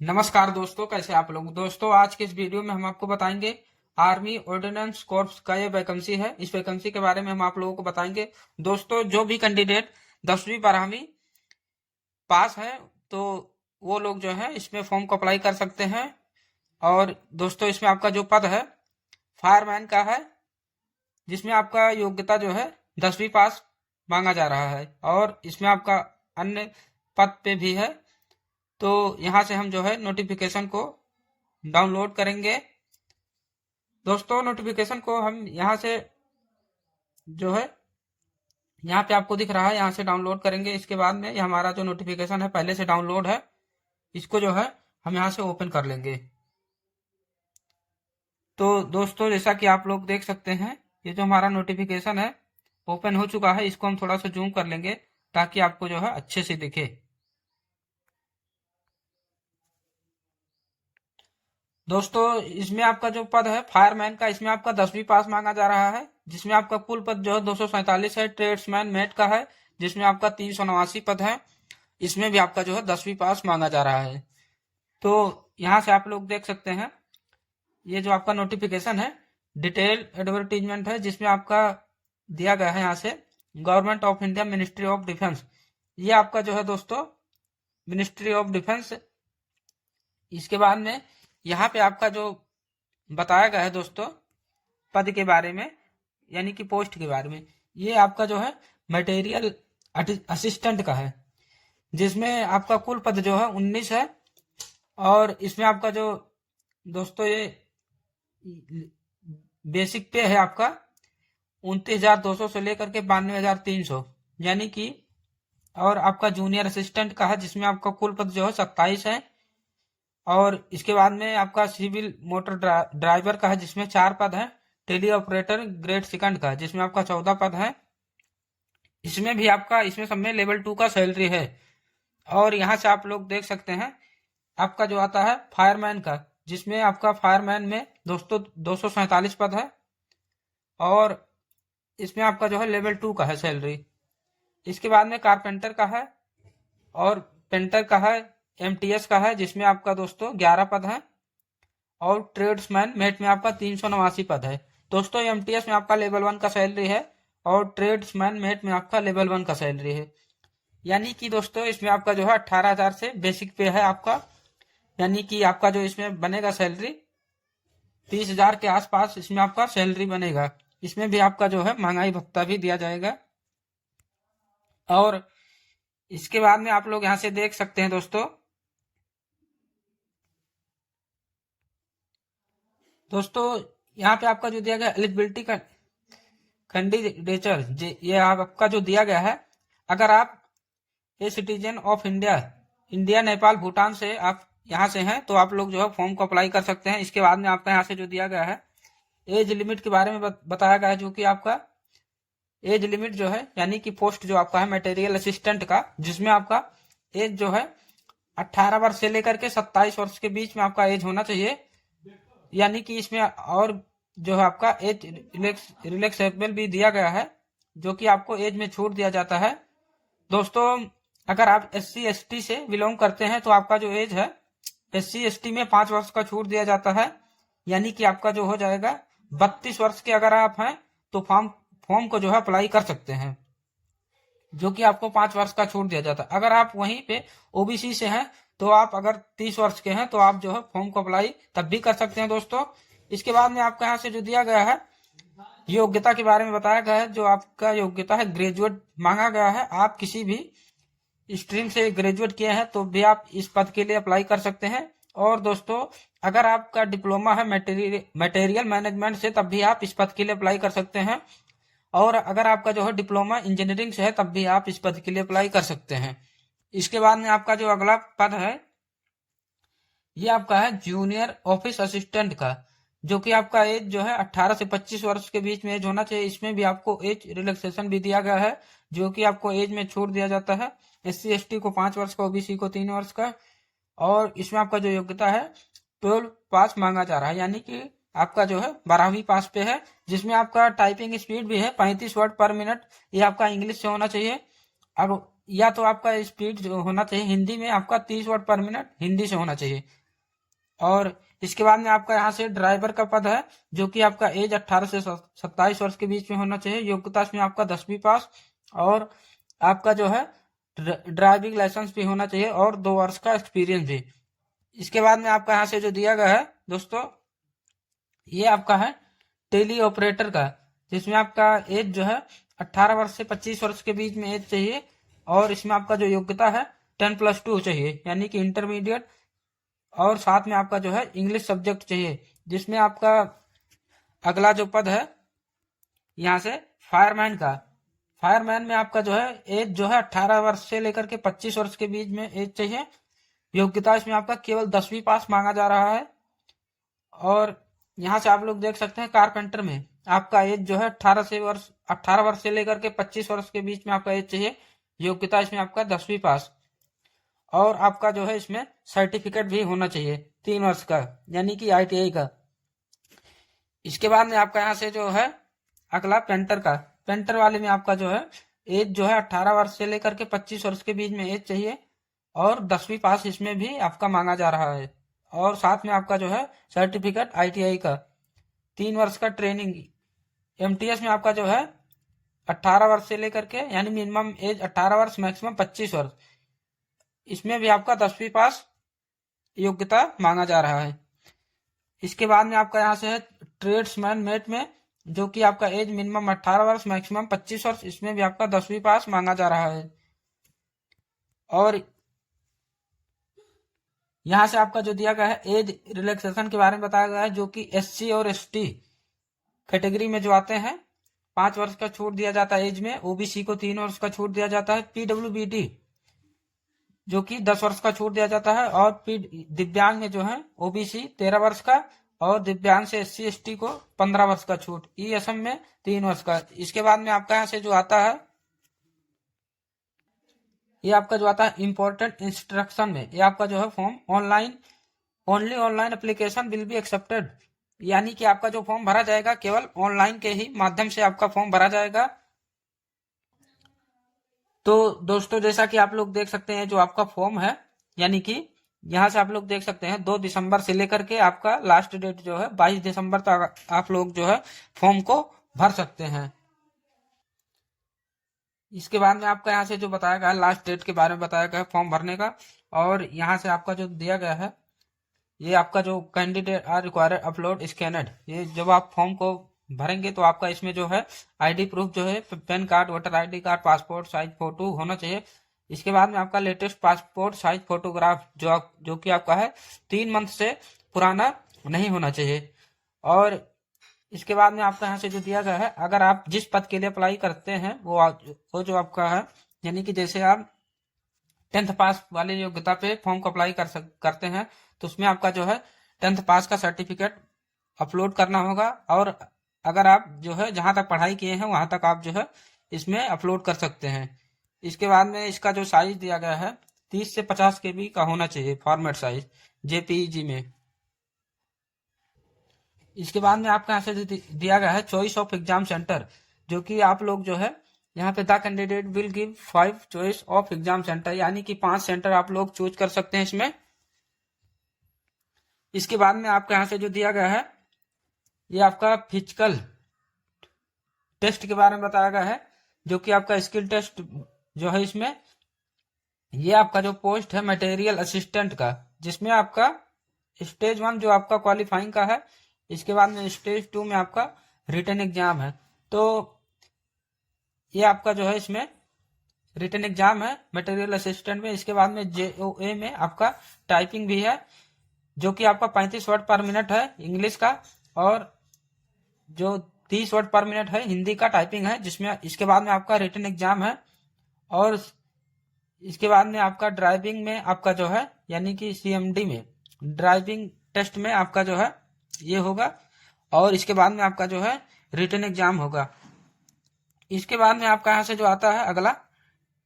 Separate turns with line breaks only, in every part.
नमस्कार दोस्तों, कैसे आप लोग। दोस्तों, आज के इस वीडियो में हम आपको बताएंगे आर्मी ऑर्डिनेंस कोर्प्स का ये वैकेंसी है। इस वैकेंसी के बारे में हम आप लोगों को बताएंगे। दोस्तों, जो भी कैंडिडेट 10वीं 12वीं पास है तो वो लोग जो है इसमें फॉर्म को अप्लाई कर सकते हैं। और दोस्तों, इसमें आपका जो पद है फायरमैन का है, जिसमें आपका योग्यता जो है 10वीं पास मांगा जा रहा है। और इसमें आपका अन्य पद पे भी है। तो यहाँ से हम जो है नोटिफिकेशन को डाउनलोड करेंगे। दोस्तों, नोटिफिकेशन को हम यहाँ से जो है यहाँ पे आपको दिख रहा है, यहाँ से डाउनलोड करेंगे। इसके बाद में ये हमारा जो नोटिफिकेशन है पहले से डाउनलोड है, इसको जो है हम यहाँ से ओपन कर लेंगे। तो दोस्तों, जैसा कि आप लोग देख सकते हैं, ये जो हमारा नोटिफिकेशन है ओपन हो चुका है। इसको हम थोड़ा सा जूम कर लेंगे ताकि आपको जो है अच्छे से दिखे। दोस्तों, इसमें आपका जो पद है फायरमैन का, इसमें आपका 10वीं पास मांगा जा रहा है, जिसमें आपका कुल पद जो है 247 है। ट्रेड्समैन मेट का है, जिसमें आपका 389 पद है। इसमें भी आपका जो है 10वीं पास मांगा जा रहा है। तो यहाँ से आप लोग देख सकते हैं, ये जो आपका नोटिफिकेशन है डिटेल एडवर्टीजमेंट है, जिसमें आपका दिया गया है यहाँ से government of India ministry of defence. ये आपका जो है दोस्तों मिनिस्ट्री ऑफ डिफेंस। इसके बाद में यहाँ पे आपका जो बताया गया है दोस्तों पद के बारे में, यानी कि पोस्ट के बारे में, ये आपका जो है मटेरियल असिस्टेंट का है, जिसमें आपका कुल पद जो है 19 है। और इसमें आपका जो दोस्तों ये बेसिक पे है आपका 29,200 से लेकर के 92,300, यानी कि। और आपका जूनियर असिस्टेंट का है, जिसमें आपका कुल पद जो है 27 है। और इसके बाद में आपका सिविल मोटर ड्राइवर का है, जिसमें 4 पद है। टेली ऑपरेटर ग्रेड सेकंड का है, जिसमें आपका 14 पद है। इसमें भी आपका इसमें सब में लेवल 2 का सैलरी है। और यहाँ से आप लोग देख सकते हैं आपका जो आता है फायरमैन का, जिसमें आपका फायरमैन में दोस्तों 247 पद है। और इसमें आपका जो है लेवल 2 का है सैलरी। इसके बाद में कारपेंटर का है और पेंटर का है, एमटीएस का है, जिसमें आपका दोस्तों 11 पद है। और ट्रेड्समैन मेट में आपका 389 पद है। दोस्तों, एमटीएस में आपका लेवल 1 का सैलरी है और ट्रेड्समैन मेट में आपका लेवल 1 का सैलरी है। यानी कि दोस्तों, इसमें आपका जो है 18,000 से बेसिक पे है आपका, यानी कि आपका जो इसमें बनेगा सैलरी 30,000 के आसपास इसमें आपका सैलरी बनेगा। इसमें भी आपका जो है महंगाई भत्ता भी दिया जाएगा। और इसके बाद में आप लोग यहाँ से देख सकते हैं दोस्तों यहाँ पे आपका जो दिया गया एलिजिबिलिटी का कैंडिडेचर, ये आपका जो दिया गया है, अगर आप a citizen of India Nepal Bhutan से आप यहाँ से हैं तो आप लोग जो है फॉर्म को अप्लाई कर सकते हैं। इसके बाद में आपका यहाँ से जो दिया गया है एज लिमिट के बारे में बताया गया है, जो कि आपका एज लिमिट जो है, यानी कि पोस्ट जो आपका है मटेरियल असिस्टेंट का, जिसमें आपका एज जो है 18 वर्ष से लेकर के 27 वर्ष के बीच में आपका एज होना चाहिए। यानी कि इसमें और जो है आपका एज रिलैक्सेबल भी दिया गया है, जो कि आपको एज में छूट दिया जाता है। दोस्तों, अगर आप SC ST से बिलोंग करते हैं तो आपका जो एज है SC ST में 5 वर्ष का छूट दिया जाता है, यानी कि आपका जो हो जाएगा 32 वर्ष के अगर आप हैं तो फॉर्म को जो है अप्लाई कर सकते हैं, जो कि आपको 5 वर्ष का छूट दिया जाता है। अगर आप वहीं पे OBC से हैं तो आप अगर 30 वर्ष के हैं तो आप जो है फॉर्म को अप्लाई तब भी कर सकते हैं दोस्तों। इसके बाद में आपका यहाँ से जो दिया गया है योग्यता के बारे में बताया गया है। जो आपका योग्यता है ग्रेजुएट मांगा गया है। आप किसी भी स्ट्रीम से ग्रेजुएट किए हैं तो भी आप इस पद के लिए अप्लाई कर सकते हैं। और दोस्तों, अगर आपका डिप्लोमा है मटेरियल मैनेजमेंट से तब भी आप इस पद के लिए अप्लाई कर सकते हैं। और अगर आपका जो है डिप्लोमा इंजीनियरिंग से है तब भी आप इस पद के लिए अप्लाई कर सकते हैं। इसके बाद में आपका जो अगला पद है ये आपका है जूनियर ऑफिस असिस्टेंट का, जो कि आपका एज जो है 18 से 25 वर्ष के बीच में एज होना चाहिए। इसमें भी आपको एज रिलैक्सेशन भी दिया गया है, जो कि आपको एज में छूट दिया जाता है। SC ST को 5 वर्ष का, OBC को 3 वर्ष का। और इसमें आपका जो योग्यता है 12 पास मांगा जा रहा है, यानी कि आपका जो है 12वीं पास पे है, जिसमें आपका टाइपिंग स्पीड भी है 35 वर्ड पर मिनट। ये आपका इंग्लिश से होना चाहिए। अब या तो आपका स्पीड जो होना चाहिए हिंदी में आपका 30 वर्ड पर मिनट हिंदी से होना चाहिए। और इसके बाद में आपका यहाँ से ड्राइवर का पद है, जो कि आपका एज 18 से 27 वर्ष के बीच में होना चाहिए। योग्यता इसमें आपका 10वीं पास और आपका जो है ड्राइविंग लाइसेंस भी होना चाहिए और 2 वर्ष का एक्सपीरियंस भी। इसके बाद में आपका यहाँ से जो दिया गया है दोस्तों, ये आपका है टेली ऑपरेटर का, जिसमें आपका एज जो है 18 वर्ष से 25 वर्ष के बीच में एज चाहिए। और इसमें आपका जो योग्यता है 10+2 चाहिए, यानी कि इंटरमीडिएट। और साथ में आपका जो है इंग्लिश सब्जेक्ट चाहिए। जिसमें आपका अगला जो पद है यहाँ से फायरमैन का, फायरमैन में आपका जो है एज जो है 18 वर्ष से लेकर के 25 वर्ष के बीच में एज चाहिए। योग्यता इसमें आपका केवल 10वीं पास मांगा जा रहा है। और यहाँ से आप लोग देख सकते हैं कारपेंटर में आपका एज जो है 18 वर्ष से लेकर के 25 वर्ष के बीच में आपका एज चाहिए। योग्यता इसमें आपका 10वीं पास और आपका जो है इसमें सर्टिफिकेट भी होना चाहिए 3 वर्ष का, यानी कि ITI का। इसके बाद में आपका यहाँ से जो है अगला पेंटर का, पेंटर वाले में आपका जो है एज जो है 18 वर्ष से लेकर के 25 वर्ष के बीच में एज चाहिए और 10वीं पास इसमें भी आपका मांगा जा रहा है। और साथ में आपका जो है सर्टिफिकेट ITI का, 3 वर्ष का ट्रेनिंग। MTS में आपका जो है 18 वर्ष से लेकर के, यानी मिनिमम एज 18 वर्ष मैक्सिमम 25 वर्ष, इसमें भी आपका 10वीं पास योग्यता मांगा जा रहा है। इसके बाद में आपका यहाँ से है ट्रेड्समैन मेट में, जो कि आपका एज मिनिमम 18 वर्ष मैक्सिमम 25 वर्ष, इसमें भी आपका 10वीं पास मांगा जा रहा है। और यहाँ से आपका जो दिया गया है एज रिलैक्सेशन के बारे में बताया गया है, जो कि SC और ST कैटेगरी में जो आते हैं 5 वर्ष का छूट दिया जाता है एज में। OBC को 3 वर्ष का छूट दिया जाता है। PWBD जो कि 10 वर्ष का छूट दिया जाता है। और दिव्यांग में जो है OBC 13 वर्ष का और दिव्यांग से SC ST को 15 वर्ष का छूट। ESM में 3 वर्ष का। इसके बाद में आपका यहाँ से जो आता है, ये आपका जो आता है इम्पोर्टेंट इंस्ट्रक्शन में, ये आपका जो है form online, only online application will be accepted, यानी कि आपका जो फॉर्म भरा जाएगा केवल ऑनलाइन के ही माध्यम से आपका फॉर्म भरा जाएगा। तो दोस्तों जैसा कि आप लोग देख सकते हैं जो आपका फॉर्म है, यानी कि यहाँ से आप लोग देख सकते हैं 2 दिसंबर से लेकर के आपका लास्ट डेट जो है 22 दिसंबर तक आप लोग जो है फॉर्म को भर सकते हैं। इसके बाद में आपका यहाँ से जो बताया गया है लास्ट डेट के बारे में बताया गया है फॉर्म भरने का। और यहाँ से आपका जो दिया गया है, ये आपका जो कैंडिडेट आर रिक्वायर्ड अपलोड स्कैनड, ये जब आप फॉर्म को भरेंगे तो आपका इसमें जो है ID प्रूफ जो है pan card, voter ID card, passport size photo होना चाहिए। इसके बाद में आपका लेटेस्ट पासपोर्ट साइज फोटोग्राफ जो कि आपका है 3 मंथ से पुराना नहीं होना चाहिए। और इसके बाद में आपका यहाँ से जो दिया गया है, अगर आप जिस पद के लिए अप्लाई करते हैं वो जो आपका है, यानी कि जैसे आप 10th पास वाले योग्यता पे फॉर्म को अप्लाई करते हैं तो उसमें आपका जो है 10th पास का सर्टिफिकेट अपलोड करना होगा। और अगर आप जो है जहां तक पढ़ाई किए हैं वहां तक आप जो है इसमें अपलोड कर सकते हैं। इसके बाद में इसका जो साइज दिया गया है 30 से 50 KB का होना चाहिए फॉर्मेट साइज JPEG में। इसके बाद में आपका यहाँ से दिया गया है चॉइस ऑफ एग्जाम सेंटर, जो कि आप लोग जो है यहाँ पे the candidate will give 5 choice of exam centre, यानी कि 5 सेंटर आप लोग चूज कर सकते हैं इसमें। इसके बाद में आपका यहाँ से जो दिया गया है, ये आपका फिजिकल टेस्ट के बारे में बताया गया है, जो कि आपका स्किल टेस्ट जो है इसमें, ये आपका जो पोस्ट है मटेरियल असिस्टेंट का, जिसमें आपका स्टेज 1 जो आपका क्वालिफाइंग का है। इसके बाद में स्टेज 2 में आपका रिटन एग्जाम है। तो ये आपका जो है इसमें रिटन एग्जाम है मटेरियल असिस्टेंट में। इसके बाद में JOA में आपका टाइपिंग भी है, जो कि आपका 35 वर्ड पर मिनट है इंग्लिश का, और जो 30 वर्ड पर मिनट है हिंदी का टाइपिंग है, जिसमें इसके बाद में आपका रिटन एग्जाम है। और इसके बाद में आपका ड्राइविंग में आपका जो है, यानी कि CMD में ड्राइविंग टेस्ट में आपका जो है ये होगा। और इसके बाद में आपका जो है रिटन एग्जाम होगा। इसके बाद में आपका यहाँ से जो आता है अगला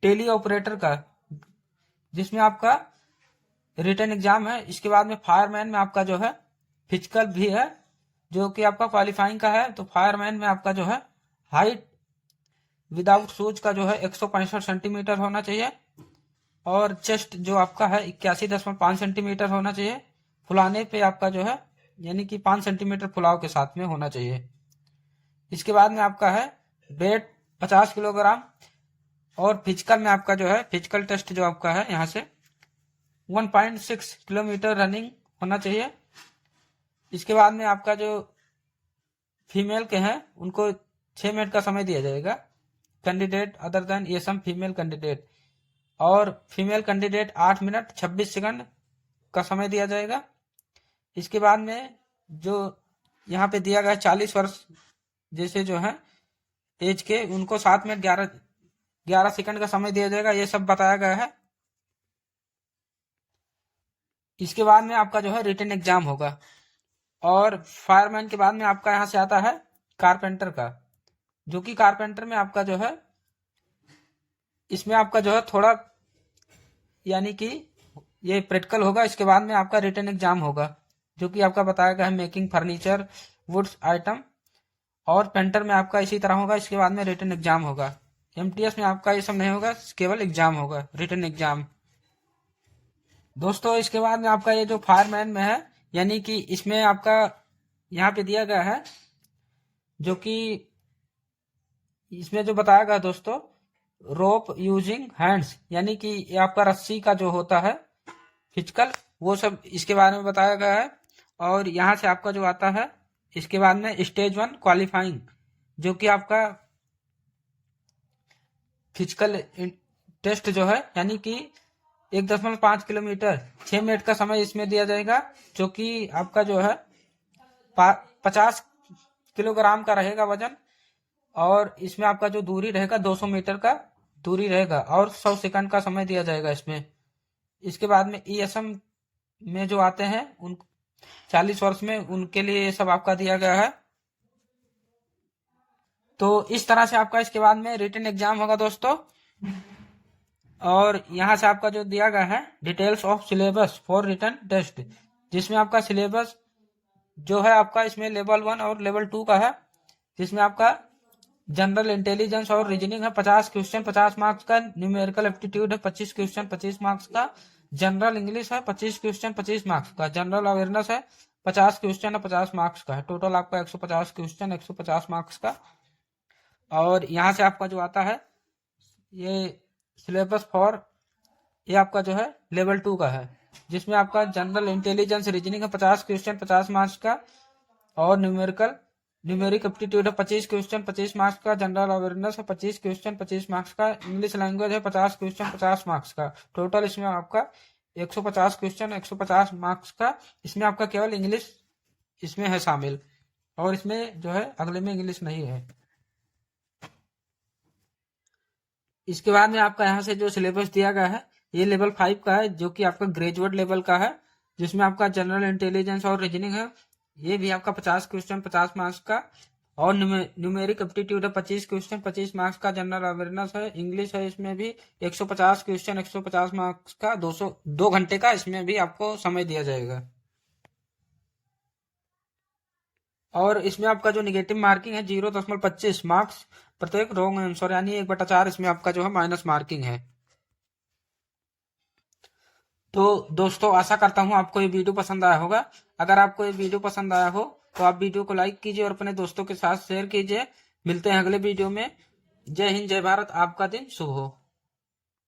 टेली ऑपरेटर का, जिसमें आपका रिटन एग्जाम है। इसके बाद में फायरमैन में आपका जो है फिजिकल भी है, जो कि आपका क्वालिफाइंग का है। तो फायरमैन में आपका जो है हाइट विदाउट शूज का जो है 165 सेंटीमीटर होना चाहिए, और चेस्ट जो आपका है 81.5 सेंटीमीटर होना चाहिए। फुलाने पे आपका जो है यानी कि 5 सेंटीमीटर फुलाव के साथ में होना चाहिए। इसके बाद में आपका है वेट 50 किलोग्राम, और फिजिकल में आपका जो है फिजिकल टेस्ट जो आपका है यहाँ से 1.6 किलोमीटर रनिंग होना चाहिए। इसके बाद में आपका जो फीमेल के हैं उनको 6 मिनट का समय दिया जाएगा, कैंडिडेट अदर देन ये सम फीमेल कैंडिडेट, और फीमेल कैंडिडेट 8 मिनट 26 सेकंड का समय दिया जाएगा। इसके बाद में जो यहाँ पे दिया गया 40 वर्ष जैसे जो है एज के, उनको 7 मिनट 11 सेकंड का समय दिया जाएगा। ये सब बताया गया है। इसके बाद में आपका जो है रिटन एग्जाम होगा, और फायरमैन के बाद में आपका यहाँ से आता है कारपेंटर का, जो कि कारपेंटर में आपका जो है इसमें आपका जो है थोड़ा यानी कि ये प्रैक्टिकल होगा। इसके बाद में आपका रिटन एग्जाम होगा, जो कि आपका बताया गया है मेकिंग फर्नीचर वुड्स आइटम, और पेंटर में आपका इसी तरह होगा। इसके बाद में रिटन एग्जाम होगा। एमटीएस में आपका ये सब नहीं होगा, केवल एग्जाम होगा, रिटन एग्जाम। दोस्तों इसके बाद में आपका ये जो फायरमैन में है, यानी कि इसमें आपका यहाँ पे दिया गया है, जो कि इसमें जो बताया गया दोस्तों रोप यूजिंग हैंड्स, यानी कि ये आपका रस्सी का जो होता है फिजिकल, वो सब इसके बारे में बताया गया है। और यहाँ से आपका जो आता है इसके बाद में स्टेज 1 क्वालिफाइंग, जो कि आपका फिजिकल टेस्ट जो है यानी कि 1.5 किलोमीटर 6 मिनट का समय इसमें दिया जाएगा, जो कि आपका जो है 50 किलोग्राम का रहेगा वजन, और इसमें आपका जो दूरी रहेगा 200 मीटर का दूरी रहेगा, और 100 सेकंड का समय दिया जाएगा इसमें। इसके बाद में ईएसएम में जो आते हैं उन 40 वर्ष में, उनके लिए ये सब आपका दिया गया है। तो इस तरह से आपका इसके बाद में रिटन एग्जाम होगा दोस्तों। और यहाँ से आपका जो दिया गया है details of syllabus for written test, जिसमें आपका सिलेबस जो है आपका इसमें लेवल 1 और लेवल 2 का है, जिसमें आपका जनरल इंटेलिजेंस और रीजनिंग है 50 क्वेश्चन 50 मार्क्स का, न्यूमेरिकल एप्टीट्यूड है 25 क्वेश्चन 25 मार्क्स का, जनरल इंग्लिश है 25 क्वेश्चन 25 मार्क्स का, जनरल अवेयरनेस है 50 क्वेश्चन है 50 मार्क्स का है, टोटल आपका 150 क्वेश्चन 150 मार्क्स का। और यहाँ से आपका जो आता है ये सिलेबस फॉर ये आपका जो है लेवल 2 का है, जिसमें आपका जनरल इंटेलिजेंस रीजनिंग है 50 क्वेश्चन 50 मार्क्स का, और न्यूमेरिक एप्टीट्यूड है 25 क्वेश्चन 25 मार्क्स का, जनरल अवेयरनेस है 25 क्वेश्चन 25 मार्क्स का, इंग्लिश लैंग्वेज है 50 क्वेश्चन 50 मार्क्स का। टोटल इसमें आपका 150 क्वेश्चन 150 मार्क्स का। इसमें आपका केवल इंग्लिश इसमें है शामिल, और इसमें जो है अगले में इंग्लिश नहीं है। इसके बाद में आपका यहाँ से जो सिलेबस दिया गया है ये लेवल 5 का है, जो कि आपका ग्रेजुएट लेवल का है, जिसमें आपका जनरल इंटेलिजेंस और रीजनिंग है, ये भी आपका 50 क्वेश्चन 50 मार्क्स का, और न्यूमेरिक एप्टीट्यूड है 25 क्वेश्चन 25 मार्क्स का, जनरल अवेयरनेस है, इंग्लिश है, इसमें भी 150 क्वेश्चन 150 मार्क्स का, 2 घंटे का इसमें भी आपको समय दिया जाएगा। और इसमें आपका जो निगेटिव मार्किंग है 0.25 मार्क्स प्रत्येक रॉन्ग आंसर, यानी 1/4 इसमें आपका जो है माइनस मार्किंग है। तो दोस्तों आशा करता हूँ आपको ये वीडियो पसंद आया होगा। अगर आपको ये वीडियो पसंद आया हो तो आप वीडियो को लाइक कीजिए और अपने दोस्तों के साथ शेयर कीजिए। मिलते हैं अगले वीडियो में। जय हिंद जय भारत, आपका दिन शुभ हो।